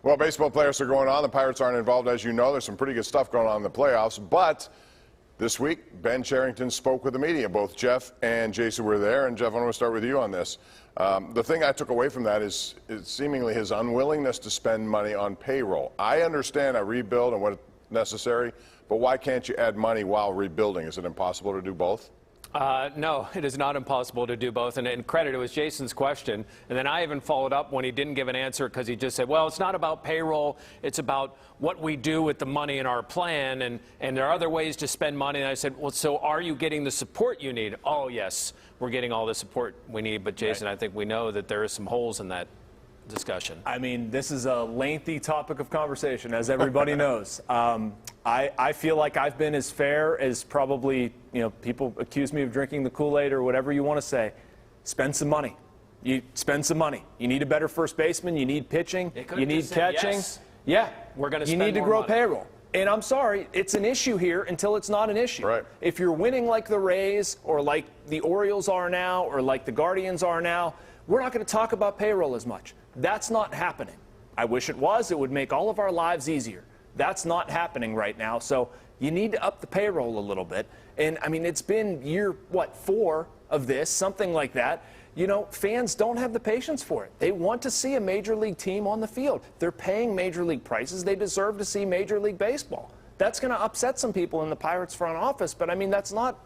Well, baseball playoffs are going on. The Pirates aren't involved, as you know. There's some pretty good stuff going on in the playoffs. But this week, Ben Cherington spoke with the media. Both Jeff and Jason were there. And, Jeff, I want to start with you on this. The thing I took away from that is seemingly his unwillingness to spend money on payroll. I understand a rebuild and what's necessary, but why can't you add money while rebuilding? Is it impossible to do both? No, it is not impossible to do both. And credit, it was Jason's question. And then I even followed up when he didn't give an answer because he just said, well, it's not about payroll. It's about what we do with the money in our plan. And there are other ways to spend money. And I said, well, so are you getting the support you need? Oh, yes, we're getting all the support we need. But, Jason, I think we know that there are some holes in that discussion. I mean, this is a lengthy topic of conversation, as everybody knows. I feel like I've been as fair as probably, people accuse me of drinking the Kool-Aid or whatever you want to say. Spend some money. You spend some money. You need a better first baseman. You need pitching. You need catching. Yes. Yeah. We're going to spend more You need to grow money. Payroll. And I'm sorry, it's an issue here until it's not an issue. Right. If you're winning like the Rays or like the Orioles are now or like the Guardians are now, we're not going to talk about payroll as much. That's not happening. I wish it was. It would make all of our lives easier. That's not happening right now. So you need to up the payroll a little bit. And, I mean, it's been year, 4 of this, something like that. Fans don't have the patience for it. They want to see a major league team on the field. They're paying major league prices. They deserve to see Major League Baseball. That's going to upset some people in the Pirates front office, but, I mean, that's not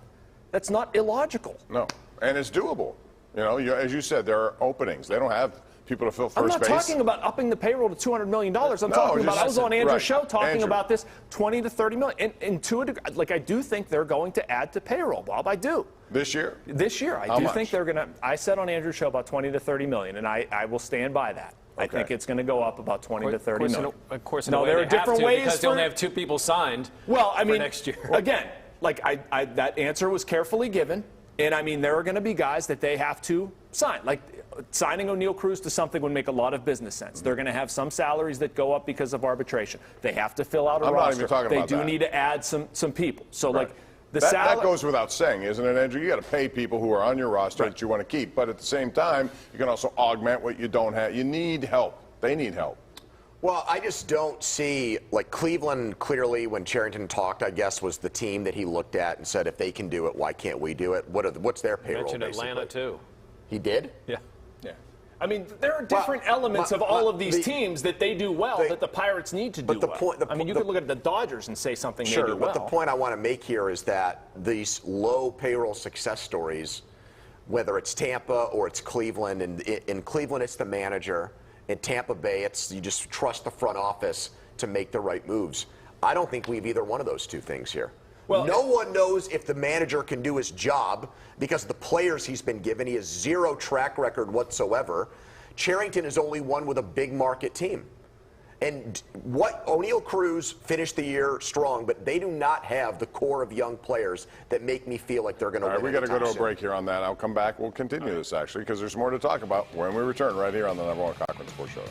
illogical. No, and it's doable. As you said, there are openings. They don't have people to fill first base. I'm not talking about upping the payroll to $200 million. I'm talking about, I was on Andrew's show talking about this, $20 to $30 million. And to a degree, I do think they're going to add to payroll, Bob. I do. This year? This year. I do think they're going to. I said on Andrew's show about $20 to $30 million, and I will stand by that. Okay. I think it's going to go up about $20 to $30 million. Of course, no, there are different ways because they only have 2 people signed. Well, I mean, for next year. Again, that answer was carefully given. And, I mean, there are going to be guys that they have to sign. Like, signing O'Neal Cruz to something would make a lot of business sense. They're going to have some salaries that go up because of arbitration. They have to fill out a roster. I'm not even talking about that. They do need to add some people. So, right. That goes without saying, isn't it, Andrew? You got to pay people who are on your roster that you want to keep. But at the same time, you can also augment what you don't have. You need help. They need help. Well, I just don't see, Cleveland clearly, when Cherington talked, I guess, was the team that he looked at and said, if they can do it, why can't we do it? What's their payroll, mentioned Atlanta, too. He did? Yeah. Yeah. I mean, there are different elements of all of these teams that they do well that the Pirates need to do well. I mean, you could look at the Dodgers and say something they do well. But the point I want to make here is that these low payroll success stories, whether it's Tampa or it's Cleveland, and in Cleveland it's the manager. In Tampa Bay, you just trust the front office to make the right moves. I don't think we have either one of those two things here. Well, no one knows if the manager can do his job because of the players he's been given. He has 0 track record whatsoever. Cherington is only one with a big market team. And O'Neal Cruz finished the year strong, but they do not have the core of young players that make me feel like they're going to win. All right, we got to go to a break here on that. I'll come back. We'll continue this, actually, because there's more to talk about when we return right here on the #1 Cochran Sports Showdown.